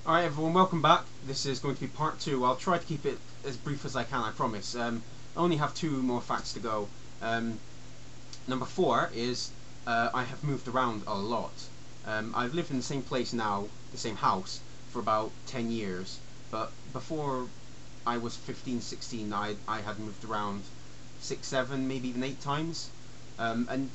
Alright everyone, welcome back. This is going to be part 2. I'll try to keep it as brief as I can, I promise. I only have 2 more facts to go. Number 4 is I have moved around a lot. I've lived in the same place now, the same house, for about 10 years. But before I was 15, 16, I had moved around 6, 7, maybe even 8 times. And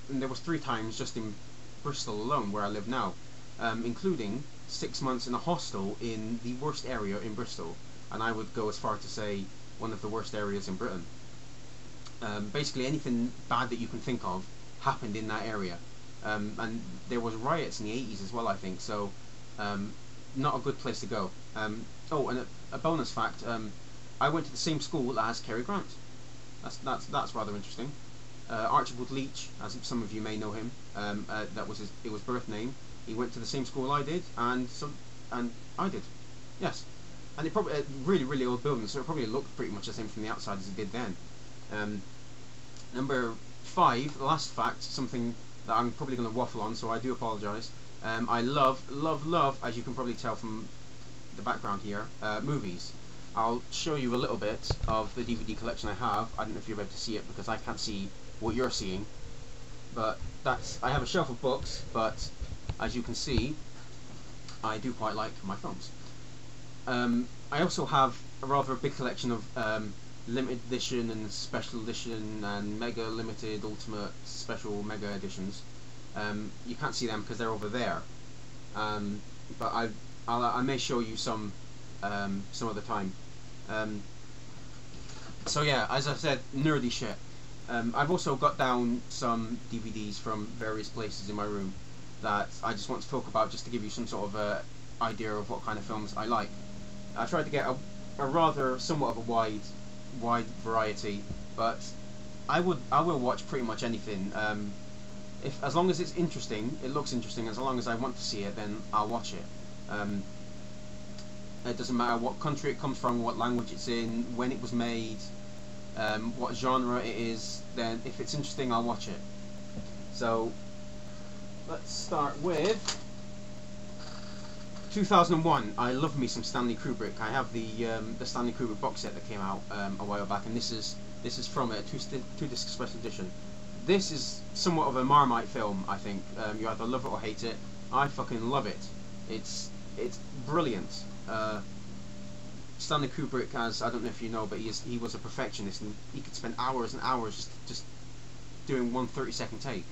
there was 3 times just in Bristol alone, where I live now. Including 6 months in a hostel in the worst area in Bristol, and I would go as far to say one of the worst areas in Britain. Basically anything bad that you can think of happened in that area, and there was riots in the 80s as well, I think, so not a good place to go. Oh, and a bonus fact, I went to the same school as Cary Grant. That's rather interesting. Archibald Leach, as some of you may know him, that was his birth name. He went to the same school I did, and I did, yes. And it probably really, really old building, so it probably looked pretty much the same from the outside as it did then. Number 5, the last fact, something that I'm probably going to waffle on, so I do apologise. I love, as you can probably tell from the background here, movies. I'll show you a little bit of the DVD collection I have. I don't know if you're able to see it because I can't see what you're seeing, but I have a shelf of books, but as you can see, I do quite like my films. I also have a rather big collection of limited edition and special edition and mega limited, ultimate, special, mega editions. You can't see them because they're over there, but I may show you some other time. So yeah, as I said, nerdy shit. I've also got down some DVDs from various places in my room that I just want to talk about, just to give you some sort of idea of what kind of films I like. I tried to get a rather somewhat of a wide variety, but I will watch pretty much anything. As long as it's interesting, it looks interesting, as long as I want to see it, then I'll watch it. It doesn't matter what country it comes from, what language it's in, when it was made, what genre it is. Then if it's interesting, I'll watch it. So let's start with 2001. I love me some Stanley Kubrick. I have the Stanley Kubrick box set that came out a while back, and this is from a two-disc special edition. This is somewhat of a Marmite film, I think. You either love it or hate it. I fucking love it. It's brilliant. Stanley Kubrick, as I don't know if you know, but he was a perfectionist, and he could spend hours and hours just doing one 30-second take.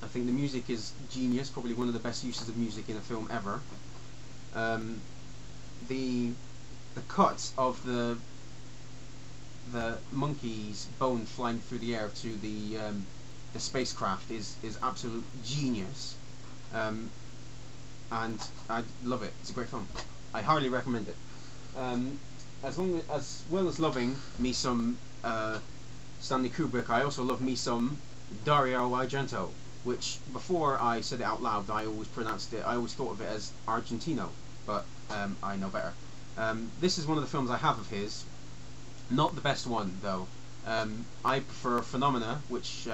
I think the music is genius, probably one of the best uses of music in a film ever. The cut of the monkey's bone flying through the air to the spacecraft is absolute genius, and I love it. It's a great film. I highly recommend it. As well as loving me some Stanley Kubrick, I also love me some Dario Argento, which before I said it out loud, I always thought of it as Argentino, but I know better. This is one of the films I have of his. Not the best one though. I prefer Phenomena, which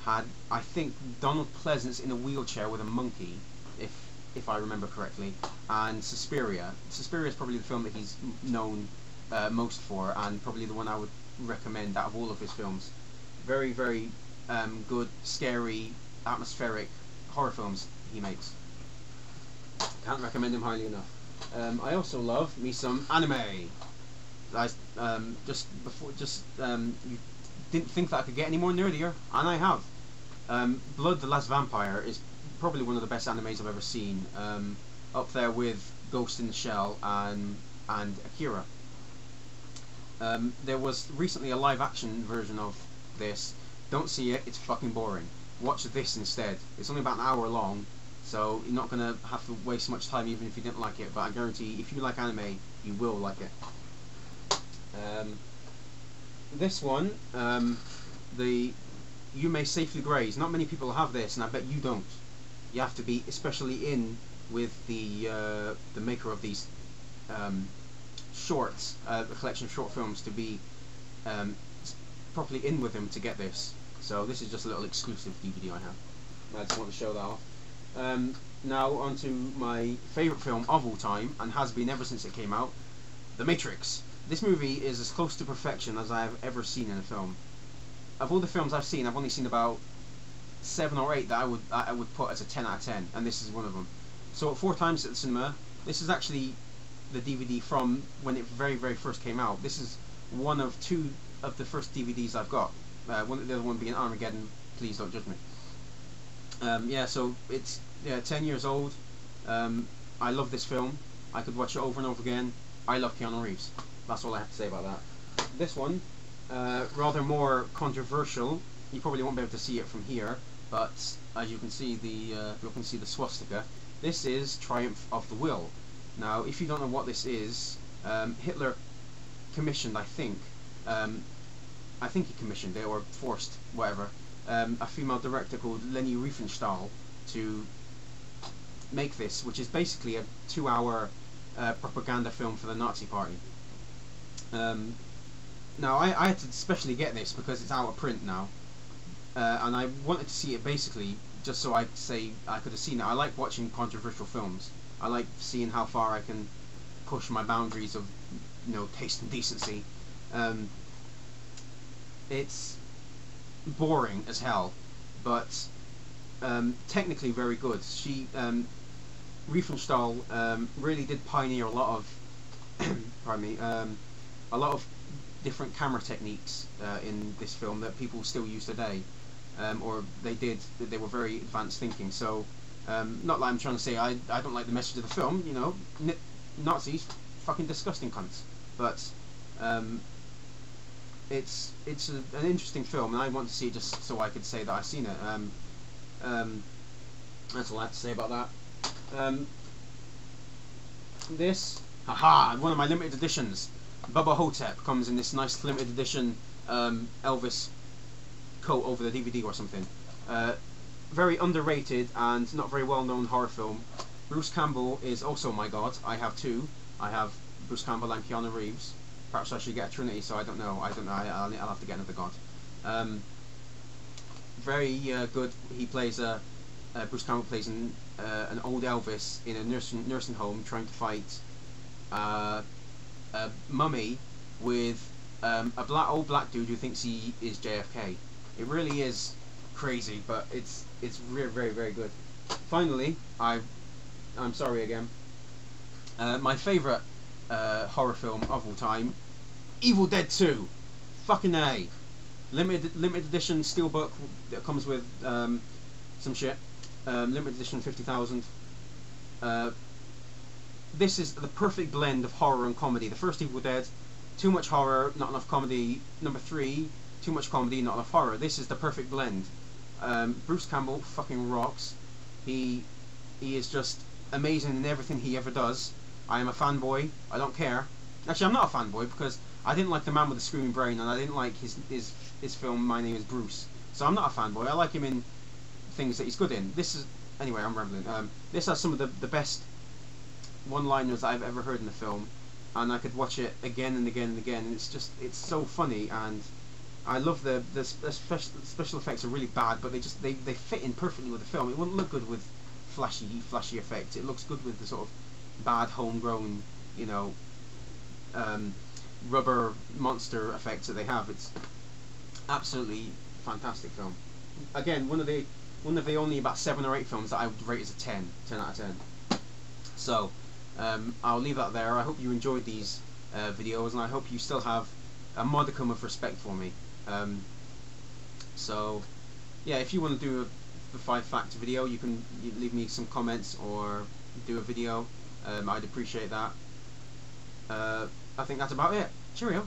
had, I think, Donald Pleasence in a wheelchair with a monkey, if I remember correctly, and Suspiria. Suspiria is probably the film that he's known most for, and probably the one I would recommend out of all of his films. Very, very good, scary, atmospheric horror films he makes. Can't recommend him highly enough. I also love me some anime. You didn't think that I could get any more nerdier, and I have. Blood the Last Vampire is probably one of the best animes I've ever seen, up there with Ghost in the Shell and Akira. There was recently a live action version of this. Don't see it, it's fucking boring. Watch this instead. It's only about an hour long, so you're not going to have to waste much time even if you didn't like it, but I guarantee if you like anime, you will like it. This one, the You May Safely Graze. Not many people have this, and I bet you don't. You have to be especially in with the maker of these shorts, a collection of short films, to be properly in with him to get this. So this is just a little exclusive DVD I have. I just want to show that off. Now on to my favourite film of all time, and has been ever since it came out, The Matrix. This movie is as close to perfection as I have ever seen in a film. Of all the films I've seen, I've only seen about 7 or 8 that I would put as a 10 out of 10, and this is one of them. So 4 times at the cinema. This is actually the DVD from when it very first came out. This is one of 2 of the first DVDs I've got. The other one being Armageddon. Please don't judge me. Yeah, so it's 10 years old. I love this film. I could watch it over and over again. I love Keanu Reeves. That's all I have to say about that. This one, rather more controversial. You probably won't be able to see it from here, but as you can see the swastika. This is Triumph of the Will. Now, if you don't know what this is, Hitler commissioned, I think he commissioned it, or forced, whatever, a female director called Leni Riefenstahl to make this, which is basically a 2-hour propaganda film for the Nazi Party. Now, I had to especially get this because it's out of print now, and I wanted to see it basically just so I could say I could have seen it. I like watching controversial films. I like seeing how far I can push my boundaries of, taste and decency. It's boring as hell, but technically very good. Riefenstahl really did pioneer a lot of pardon me, a lot of different camera techniques in this film that people still use today, or they were very advanced thinking. So not like I'm trying to say I don't like the message of the film, Nazis, fucking disgusting cunts, but it's an interesting film, and I want to see it just so I could say that I've seen it. That's all I have to say about that. This, one of my limited editions, Bubba Hotep, comes in this nice limited edition Elvis coat over the DVD or something. Very underrated and not very well known horror film. Bruce Campbell is also my god. I have 2. I have Bruce Campbell and Keanu Reeves. Perhaps I should get a Trinity, so I don't know. I'll have to get another god. Very good. He plays Bruce Campbell plays an old Elvis in a nursing home trying to fight a mummy with a old black dude who thinks he is JFK. It really is crazy, but it's very good. Finally, I'm sorry again. My favourite horror film of all time, Evil Dead 2. Fucking A. Limited edition steelbook that comes with some shit. Limited edition 50,000. This is the perfect blend of horror and comedy. The first Evil Dead, too much horror, not enough comedy. Number 3, too much comedy, not enough horror. This is the perfect blend. Bruce Campbell fucking rocks. He is just amazing in everything he ever does. I am a fanboy. I don't care. Actually, I'm not a fanboy because I didn't like The Man with the Screaming Brain, and I didn't like his film My Name is Bruce. So I'm not a fanboy. I like him in things that he's good in. Anyway, I'm rambling. This has some of the best one-liners that I've ever heard in the film, and I could watch it again and again and again. And it's so funny, and I love the special effects are really bad, but they fit in perfectly with the film. It wouldn't look good with flashy effects. It looks good with the sort of bad homegrown, rubber monster effects that they have. It's absolutely fantastic film. Again, one of the only about 7 or 8 films that I would rate as a 10 out of 10. So I'll leave that there. I hope you enjoyed these videos, and I hope you still have a modicum of respect for me. So yeah, if you want to do a 5-fact video, you can leave me some comments or do a video. I'd appreciate that. I think that's about it. Cheerio.